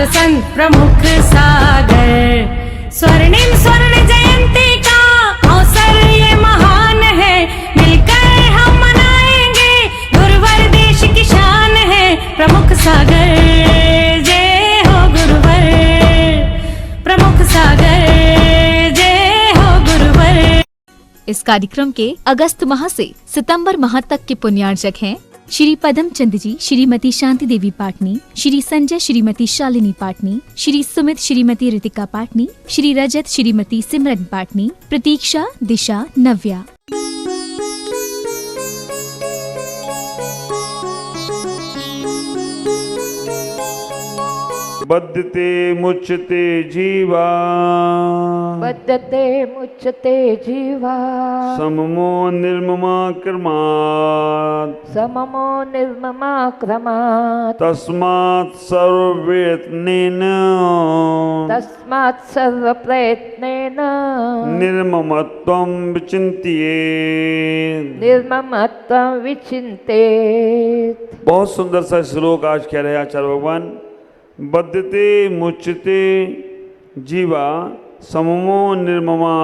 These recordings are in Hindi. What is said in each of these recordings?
संत प्रमुख सागर। स्वर्णिम स्वर्ण जयंती का अवसर ये महान है, मिलकर हम मनाएंगे गुरुवर देश की शान है। प्रमुख सागर जय हो गुरुवर, प्रमुख सागर जय हो गुरुवर। इस कार्यक्रम के अगस्त माह से सितंबर माह तक के पुण्यार्चक हैं श्री पदम चंद जी, श्रीमती शांति देवी पाटनी, श्री संजय श्रीमती शालिनी पाटनी, श्री सुमित श्रीमती रितिका पाटनी, श्री रजत श्रीमती सिमरन पाटनी, प्रतीक्षा, दिशा, नव्या। बद्धते मुच्यते जीवा, बद्धते मुच्यते जीवा, सममो निर्ममा क्रमात्, सममो निर्ममा क्रमात्, तस्मात् सर्वप्रयत्नेन, तस्मात् सर्वप्रयत्नेन निर्ममत्वं विचिन्तयेत्, निर्ममत्वं विचिन्तयेत्। बहुत सुंदर सा श्लोक आज कह रहे हैं आचार्य भगवान। बद्धते मुच्यते जीवा, सममो निर्ममा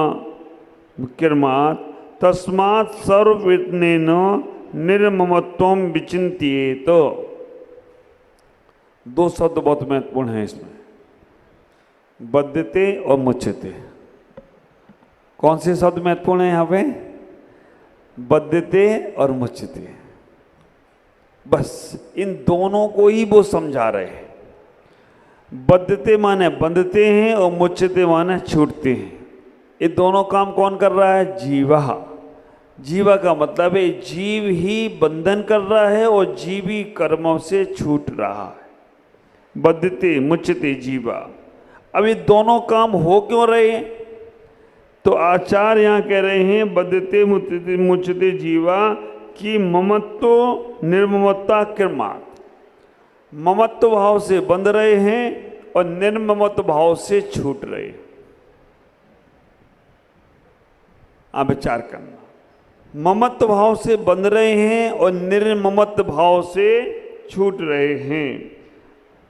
क्रमात्, तस्मात् सर्वप्रयत्नेन निर्ममत्वं विचिन्तयेत्। दो शब्द बहुत महत्वपूर्ण हैं इसमें, बद्धते और मुच्यते। कौन से शब्द महत्वपूर्ण है यहाँ पे? बद्धते और मुच्यते। बस इन दोनों को ही वो समझा रहे हैं। बद्धते माने बंधते हैं और मुच्यते माने छूटते हैं। ये दोनों काम कौन कर रहा है? जीवा। जीवा का मतलब है जीव ही बंधन कर रहा है और जीव ही कर्मों से छूट रहा है। बद्धते मुच्यते जीवा। अब ये दोनों काम हो क्यों रहे हैं? तो आचार्य यहाँ कह रहे हैं बद्धते मुच्यते जीवा कि ममत्व निर्ममता क्रमात्, ममत्व भाव से बंध रहे हैं और निर्ममत्व भाव से छूट रहे हैं। आप विचार करना, ममत्व भाव से बंध रहे हैं और निर्ममत्व भाव से छूट रहे हैं।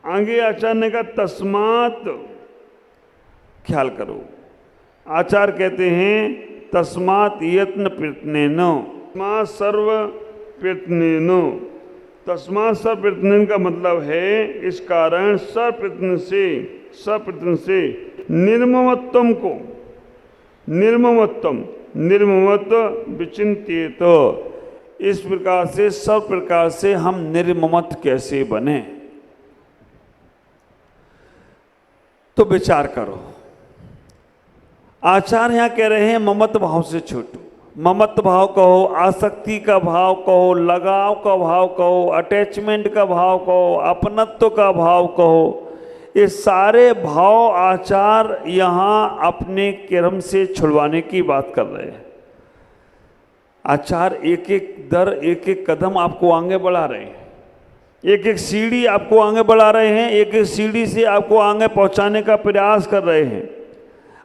आगे आचार्य ने कहा तस्मात्, ख्याल करो, आचार्य कहते हैं तस्मात् यत्न प्रयत्नेन, तस्मात् सर्व प्रयत्नेन। तस्मात् सर्वप्रयत्न का मतलब है इस कारण सर्वप्रयत्न से निर्ममत्वम को, निर्ममत्व विचिन्त्येत। इस प्रकार से सब प्रकार से हम निर्ममत कैसे बने, तो विचार करो। आचार्य यहाँ कह रहे हैं ममत्व भाव से छूटो। ममत्व भाव कहो, आसक्ति का भाव कहो, लगाव का भाव कहो, अटैचमेंट का भाव कहो, अपनत्व का भाव कहो, ये सारे भाव आचार यहाँ अपने कर्म से छुड़वाने की बात कर रहे हैं। आचार एक एक कदम आपको आगे बढ़ा रहे हैं, एक एक सीढ़ी आपको आगे बढ़ा रहे हैं, एक एक सीढ़ी से आपको आगे पहुँचाने का प्रयास कर रहे हैं।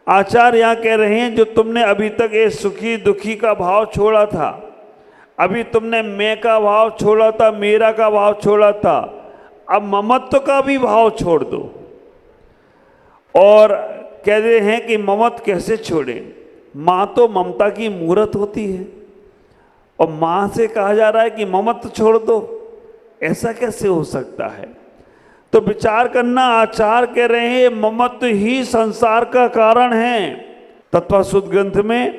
आचार्य यहाँ कह रहे हैं जो तुमने अभी तक ये सुखी दुखी का भाव छोड़ा था, अभी तुमने मैं का भाव छोड़ा था, मेरा का भाव छोड़ा था, अब ममत्व का भी भाव छोड़ दो। और कह रहे हैं कि ममत्व कैसे छोड़े? माँ तो ममता की मूर्त होती है और माँ से कहा जा रहा है कि ममत्व छोड़ दो, ऐसा कैसे हो सकता है? तो विचार करना, आचार कह रहे हैं ममत्व ही संसार का कारण है। तत्वसुद्ध ग्रंथ में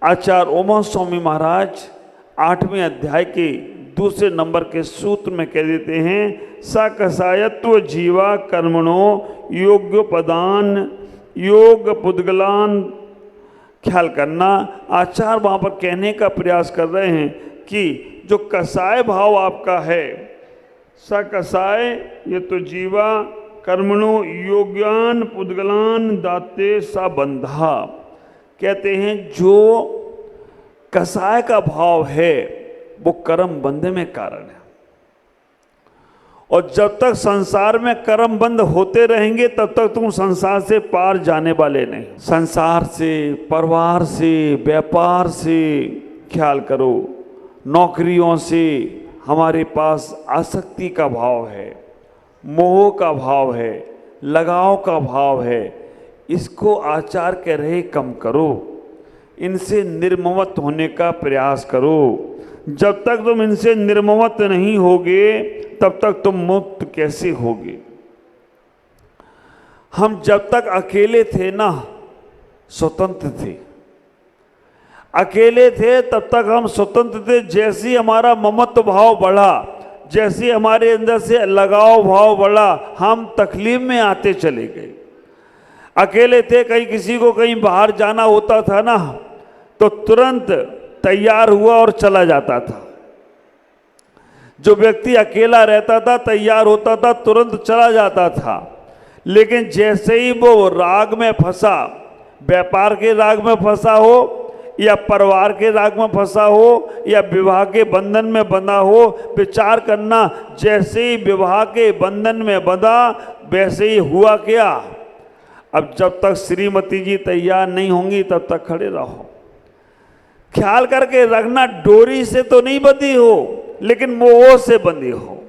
आचार्य उमा स्वामी महाराज 8वें अध्याय के 2 नंबर के सूत्र में कह देते हैं सकसायत्व जीवा कर्मणो योग्योपदान योग पुद्गलान। ख्याल करना, आचार्य वहाँ पर कहने का प्रयास कर रहे हैं कि जो कसाय भाव आपका है, सकसाय ये तो जीवा कर्मणो योग्यान पुद्गलान दाते सा बंधा। कहते हैं जो कसाय का भाव है वो कर्म बंध में कारण है, और जब तक संसार में कर्म बंद होते रहेंगे तब तक तुम संसार से पार जाने वाले नहीं। संसार से, परिवार से, व्यापार से, ख्याल करो, नौकरियों से हमारे पास आसक्ति का भाव है, मोह का भाव है, लगाव का भाव है, इसको आचार कह रहे कम करो, इनसे निर्ममत होने का प्रयास करो। जब तक तुम इनसे निर्ममत नहीं होगे तब तक तुम मुक्त कैसे होगे। हम जब तक अकेले थे ना, स्वतंत्र थे, अकेले थे तब तक हम स्वतंत्र थे। जैसे ही हमारा ममत्व भाव बढ़ा, जैसे हमारे अंदर से लगाव भाव बढ़ा, हम तकलीफ में आते चले गए। अकेले थे, कहीं किसी को कहीं बाहर जाना होता था ना, तो तुरंत तैयार हुआ और चला जाता था। जो व्यक्ति अकेला रहता था, तैयार होता था, तुरंत चला जाता था। लेकिन जैसे ही वो राग में फंसा, व्यापार के राग में फंसा हो या परिवार के राग में फंसा हो या विवाह के बंधन में बंधा हो, विचार करना, जैसे ही विवाह के बंधन में बंधा वैसे ही हुआ क्या। अब जब तक श्रीमती जी तैयार नहीं होंगी तब तक खड़े रहो। ख्याल करके रखना, डोरी से तो नहीं बंधी हो, लेकिन मोह से बंधी हो।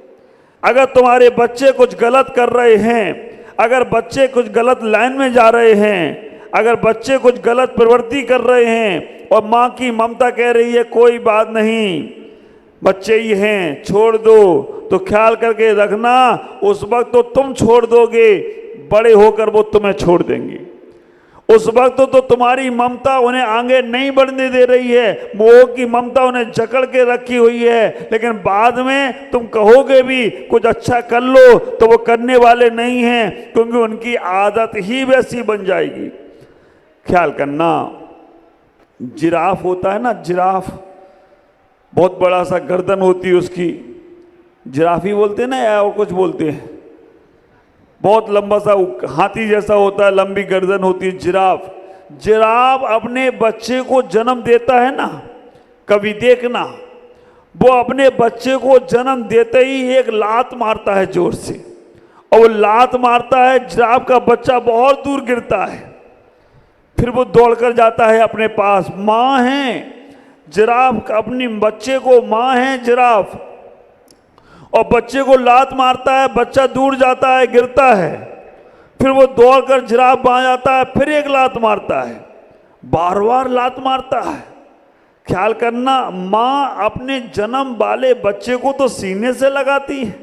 अगर तुम्हारे बच्चे कुछ गलत कर रहे हैं, अगर बच्चे कुछ गलत लाइन में जा रहे हैं, अगर बच्चे कुछ गलत प्रवृत्ति कर रहे हैं और माँ की ममता कह रही है कोई बात नहीं, बच्चे ही हैं, छोड़ दो, तो ख्याल करके रखना, उस वक्त तो तुम छोड़ दोगे, बड़े होकर वो तुम्हें छोड़ देंगे। उस वक्त तो तुम्हारी ममता उन्हें आगे नहीं बढ़ने दे रही है, मोह की ममता उन्हें जकड़ के रखी हुई है। लेकिन बाद में तुम कहोगे भी कुछ अच्छा कर लो, तो वो करने वाले नहीं हैं, क्योंकि उनकी आदत ही वैसी बन जाएगी। ख्याल करना, जिराफ होता है ना, जिराफ, बहुत बड़ा सा गर्दन होती है उसकी, जिराफ ही बोलते हैं ना या और कुछ बोलते हैं, बहुत लंबा सा हाथी जैसा होता है, लंबी गर्दन होती है जिराफ। जिराफ अपने बच्चे को जन्म देता है ना, कभी देखना, वो अपने बच्चे को जन्म देते ही एक लात मारता है जोर से, और वो लात मारता है, जिराफ का बच्चा बहुत दूर गिरता है। फिर वो दौड़कर जाता है अपने पास, माँ है जिराफ, अपनी बच्चे को, माँ है जिराफ, और बच्चे को लात मारता है, बच्चा दूर जाता है, गिरता है। फिर वो दौड़कर जिराफ वहां जाता है, फिर एक लात मारता है, बार बार लात मारता है। ख्याल करना, माँ अपने जन्म वाले बच्चे को तो सीने से लगाती है,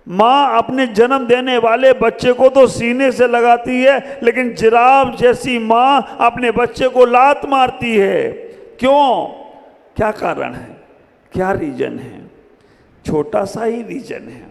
माँ अपने जन्म देने वाले बच्चे को तो सीने से लगाती है, लेकिन जिराफ जैसी माँ अपने बच्चे को लात मारती है। क्यों? क्या कारण है, क्या रीजन है? छोटा सा ही रीजन है,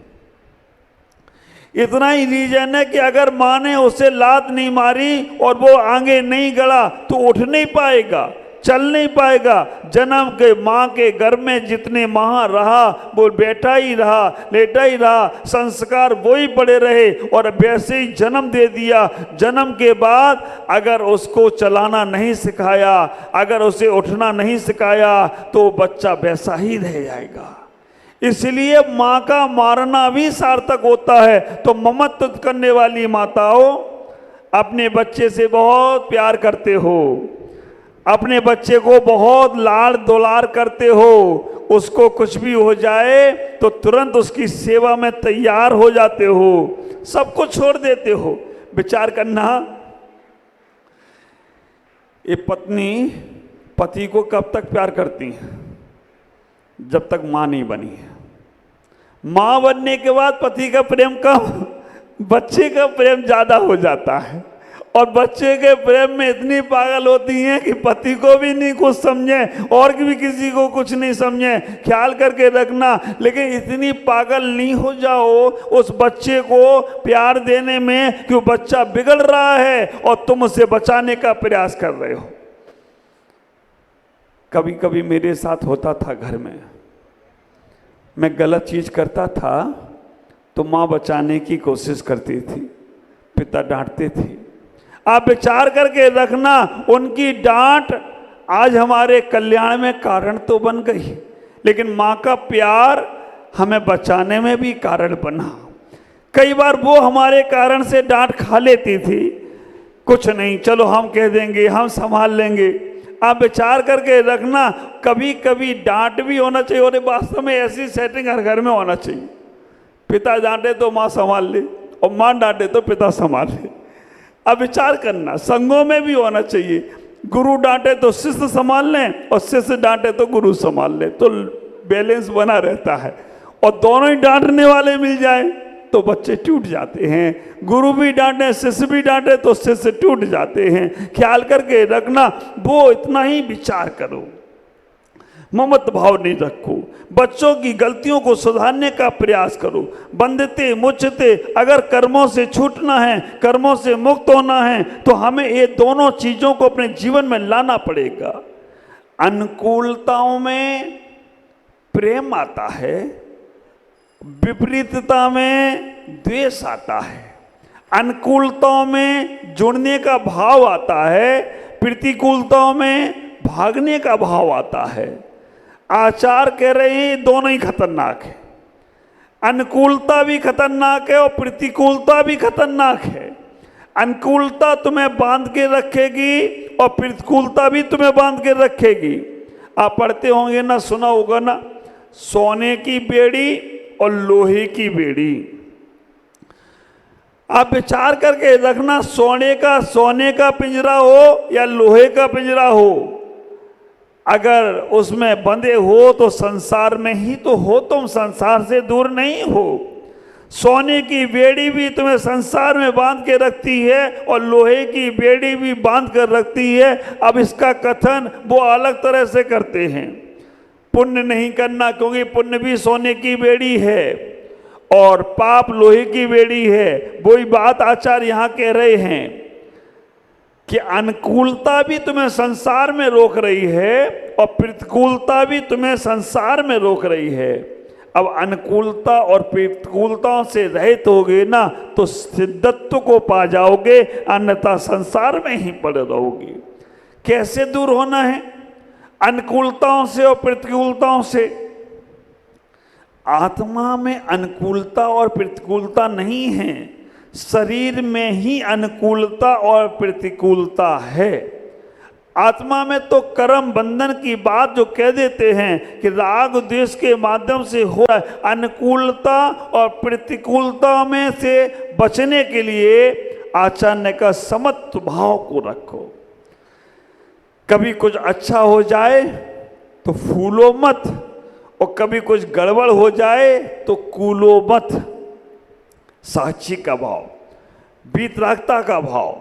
इतना ही रीजन है कि अगर माँ ने उसे लात नहीं मारी और वो आगे नहीं गड़ा तो उठ नहीं पाएगा, चल नहीं पाएगा। जन्म के माँ के गर्भ में जितने माह रहा वो बैठा ही रहा, लेटा ही रहा, संस्कार वही पड़े रहे, और वैसे ही जन्म दे दिया। जन्म के बाद अगर उसको चलाना नहीं सिखाया, अगर उसे उठना नहीं सिखाया, तो बच्चा वैसा ही रह जाएगा। इसलिए माँ का मारना भी सार्थक होता है। तो ममत्व करने वाली माताओं, अपने बच्चे से बहुत प्यार करते हो, अपने बच्चे को बहुत लाड़ दुलार करते हो, उसको कुछ भी हो जाए तो तुरंत उसकी सेवा में तैयार हो जाते हो, सब कुछ छोड़ देते हो। विचार करना, ये पत्नी पति को कब तक प्यार करती है? जब तक माँ नहीं बनी है। माँ बनने के बाद पति का प्रेम कम, बच्चे का प्रेम ज्यादा हो जाता है, और बच्चे के प्रेम में इतनी पागल होती हैं कि पति को भी नहीं कुछ समझे और भी किसी को कुछ नहीं समझे। ख्याल करके रखना, लेकिन इतनी पागल नहीं हो जाओ उस बच्चे को प्यार देने में कि वो बच्चा बिगड़ रहा है और तुम उसे बचाने का प्रयास कर रहे हो। कभी कभी मेरे साथ होता था, घर में मैं गलत चीज करता था तो माँ बचाने की कोशिश करती थी, पिता डांटते थे। आप विचार करके रखना, उनकी डांट आज हमारे कल्याण में कारण तो बन गई, लेकिन माँ का प्यार हमें बचाने में भी कारण बना। कई बार वो हमारे कारण से डांट खा लेती थी, कुछ नहीं, चलो हम कह देंगे, हम संभाल लेंगे। आप विचार करके रखना, कभी कभी डांट भी होना चाहिए, और वास्तव में ऐसी सेटिंग हर घर में होना चाहिए। पिता डांटे तो माँ संभाल ले, और माँ डांटे तो पिता संभाले। अब विचार करना, संघों में भी होना चाहिए, गुरु डांटे तो शिष्य संभाल लें और शिष्य डांटे तो गुरु संभाल लें, तो बैलेंस बना रहता है। और दोनों ही डांटने वाले मिल जाए तो बच्चे टूट जाते हैं। गुरु भी डांटे शिष्य भी डांटे तो शिष्य टूट जाते हैं। ख्याल करके रखना, वो इतना ही विचार करो, ममत भाव नहीं रखो, बच्चों की गलतियों को सुधारने का प्रयास करो। बंधते मुचते, अगर कर्मों से छूटना है, कर्मों से मुक्त होना है, तो हमें ये दोनों चीजों को अपने जीवन में लाना पड़ेगा। अनुकूलताओं में प्रेम आता है, विपरीतता में द्वेष आता है। अनुकूलताओं में जुड़ने का भाव आता है, प्रतिकूलताओं में भागने का भाव आता है। आचार कह रहे हैं दोनों ही खतरनाक है, अनुकूलता भी खतरनाक है और प्रतिकूलता भी खतरनाक है। अनुकूलता तुम्हें बांध के रखेगी और प्रतिकूलता भी तुम्हें बांध के रखेगी। आप पढ़ते होंगे ना, सुना होगा ना, सोने की बेड़ी और लोहे की बेड़ी। आप विचार करके रखना, सोने का पिंजरा हो या लोहे का पिंजरा हो, अगर उसमें बंधे हो तो संसार में ही तो हो, तुम संसार से दूर नहीं हो। सोने की बेड़ी भी तुम्हें संसार में बांध के रखती है और लोहे की बेड़ी भी बांध कर रखती है। अब इसका कथन वो अलग तरह से करते हैं, पुण्य नहीं करना, क्योंकि पुण्य भी सोने की बेड़ी है और पाप लोहे की बेड़ी है। वही बात आचार्य यहाँ कह रहे हैं कि अनुकूलता भी तुम्हें संसार में रोक रही है और प्रतिकूलता भी तुम्हें संसार में रोक रही है। अब अनुकूलता और प्रतिकूलताओं से रहित होगे ना तो सिद्धत्व को पा जाओगे, अन्यथा संसार में ही पड़े रहोगे। कैसे दूर होना है अनुकूलताओं से और प्रतिकूलताओं से? आत्मा में अनुकूलता और प्रतिकूलता नहीं है, शरीर में ही अनुकूलता और प्रतिकूलता है। आत्मा में तो कर्म बंधन की बात जो कह देते हैं कि राग द्वेष के माध्यम से हो अनुकूलता और प्रतिकूलता में से बचने के लिए आचार्य का समत्व भाव को रखो। कभी कुछ अच्छा हो जाए तो फूलो मत और कभी कुछ गड़बड़ हो जाए तो कूलो मत। साक्षी का भाव, वीतरागता का भाव,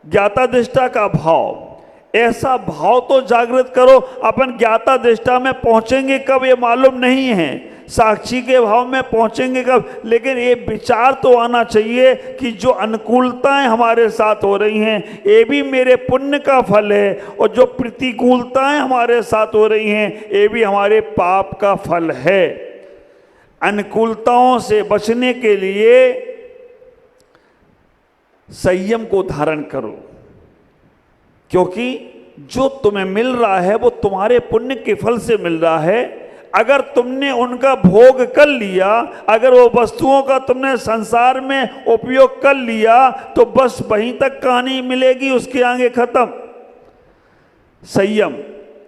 ज्ञाता दृष्टा का भाव, ऐसा भाव तो जागृत करो। अपन ज्ञाता दृष्टा में पहुंचेंगे कब ये मालूम नहीं है, साक्षी के भाव में पहुंचेंगे कब, लेकिन ये विचार तो आना चाहिए कि जो अनुकूलताएं हमारे साथ हो रही हैं ये भी मेरे पुण्य का फल है और जो प्रतिकूलताएं हमारे साथ हो रही हैं ये भी हमारे पाप का फल है। अनुकूलताओं से बचने के लिए संयम को धारण करो, क्योंकि जो तुम्हें मिल रहा है वो तुम्हारे पुण्य के फल से मिल रहा है। अगर तुमने उनका भोग कर लिया, अगर वो वस्तुओं का तुमने संसार में उपयोग कर लिया तो बस वहीं तक कहानी मिलेगी, उसके आगे खत्म। संयम,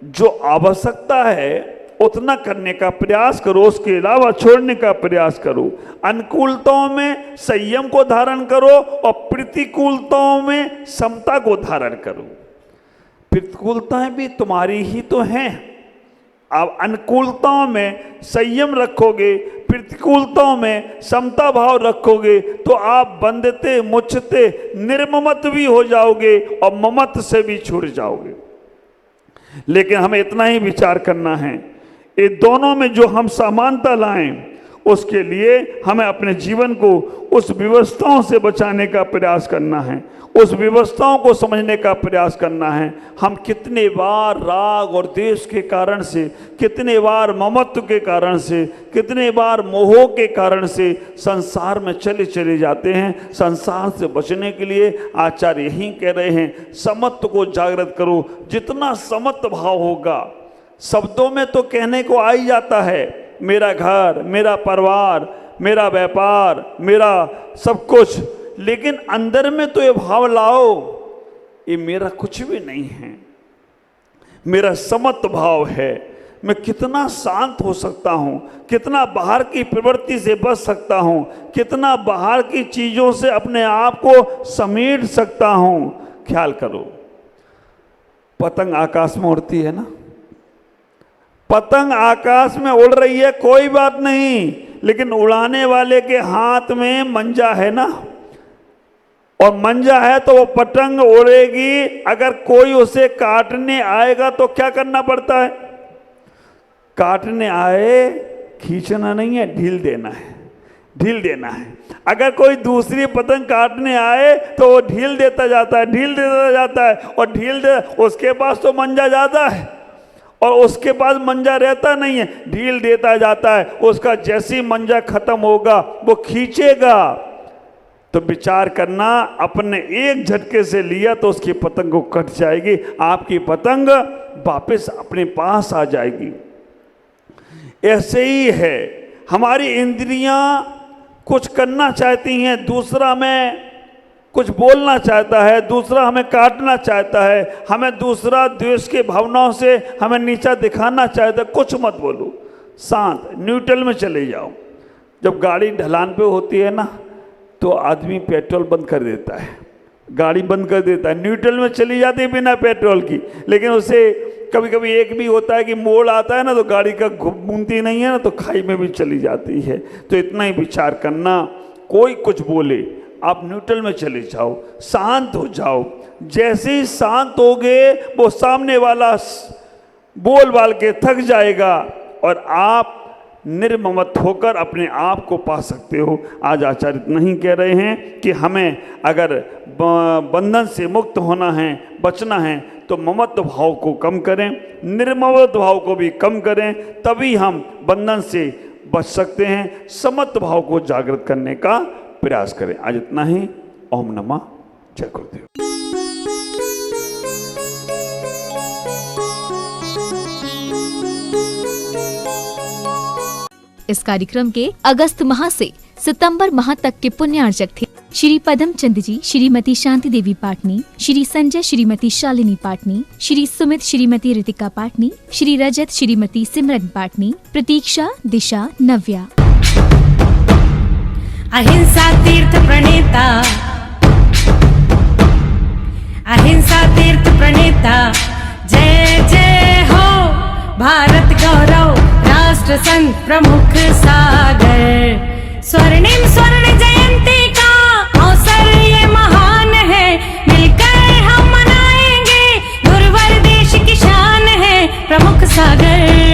जो आवश्यकता है उतना करने का प्रयास करो, उसके अलावा छोड़ने का प्रयास करो। अनुकूलताओं में संयम को धारण करो और प्रतिकूलताओं में समता को धारण करो। प्रतिकूलताएं भी तुम्हारी ही तो हैं। आप अनुकूलताओं में संयम रखोगे, प्रतिकूलताओं में समता भाव रखोगे तो आप बंधते मुचते निर्ममत भी हो जाओगे और ममत से भी छूट जाओगे। लेकिन हमें इतना ही विचार करना है, ये दोनों में जो हम समानता लाएं उसके लिए हमें अपने जीवन को उस व्यवस्थाओं से बचाने का प्रयास करना है, उस व्यवस्थाओं को समझने का प्रयास करना है। हम कितने बार राग और द्वेष के कारण से, कितने बार ममत्व के कारण से, कितने बार मोह के कारण से संसार में चले जाते हैं। संसार से बचने के लिए आचार्य यही कह रहे हैं, समत्व को जागृत करो। जितना समत्व भाव होगा, शब्दों में तो कहने को आ ही जाता है, मेरा घर, मेरा परिवार, मेरा व्यापार, मेरा सब कुछ, लेकिन अंदर में तो ये भाव लाओ, ये मेरा कुछ भी नहीं है, मेरा समत्व भाव है, मैं कितना शांत हो सकता हूँ, कितना बाहर की प्रवृत्ति से बच सकता हूँ, कितना बाहर की चीज़ों से अपने आप को समेट सकता हूँ। ख्याल करो, पतंग आकाश में उड़ती है ना, पतंग आकाश में उड़ रही है, कोई बात नहीं, लेकिन उड़ाने वाले के हाथ में मंजा है ना, और मंजा है तो वो पतंग उड़ेगी। अगर कोई उसे काटने आएगा तो क्या करना पड़ता है? काटने आए, खींचना नहीं है, ढील देना है, ढील देना है। अगर कोई दूसरी पतंग काटने आए तो वो ढील देता जाता है, ढील देता जाता है, और उसके पास तो मंजा ज़्यादा है और उसके पास मंजा रहता नहीं है, ढील देता जाता है। उसका जैसी मंजा खत्म होगा वो खींचेगा। तो विचार करना, अपने एक झटके से लिया तो उसकी पतंग को कट जाएगी, आपकी पतंग वापस अपने पास आ जाएगी। ऐसे ही है, हमारी इंद्रियां कुछ करना चाहती हैं, दूसरा में कुछ बोलना चाहता है, दूसरा हमें काटना चाहता है, हमें दूसरा द्वेष के भावनाओं से हमें नीचा दिखाना चाहता है। कुछ मत बोलो, शांत न्यूट्रल में चले जाओ। जब गाड़ी ढलान पे होती है ना तो आदमी पेट्रोल बंद कर देता है, गाड़ी बंद कर देता है, न्यूट्रल में चली जाती है बिना पेट्रोल की। लेकिन उसे कभी कभी एक भी होता है कि मोड़ आता है ना तो गाड़ी का घूमती नहीं है ना तो खाई में भी चली जाती है। तो इतना ही विचार करना, कोई कुछ बोले आप न्यूट्रल में चले जाओ, शांत हो जाओ। जैसे ही शांत होगे वो सामने वाला बोल बाल के थक जाएगा और आप निर्ममत होकर अपने आप को पा सकते हो। आज आचार्य इतना ही कह रहे हैं कि हमें अगर बंधन से मुक्त होना है, बचना है, तो ममत्व भाव को कम करें, निर्ममत्व भाव को भी कम करें, तभी हम बंधन से बच सकते हैं। समत्व भाव को जागृत करने का प्रयास करें। आज इतना ही। ओम नमः जय गुरुदेव। इस कार्यक्रम के अगस्त माह से सितंबर माह तक के पुण्यार्चक थे श्री पदम चंद जी, श्रीमती शांति देवी पाटनी, श्री संजय श्रीमती शालिनी पाटनी, श्री सुमित श्रीमती रितिका पाटनी, श्री रजत श्रीमती सिमरन पाटनी, प्रतीक्षा, दिशा, नव्या। अहिंसा तीर्थ प्रणेता, अहिंसा तीर्थ प्रणेता, जय जय हो भारत गौरव, राष्ट्र संत प्रमुख सागर। स्वर्णिम स्वर्ण जयंती का अवसर ये महान है, मिलकर हम मनाएंगे, गुरुवर देश की शान है प्रमुख सागर।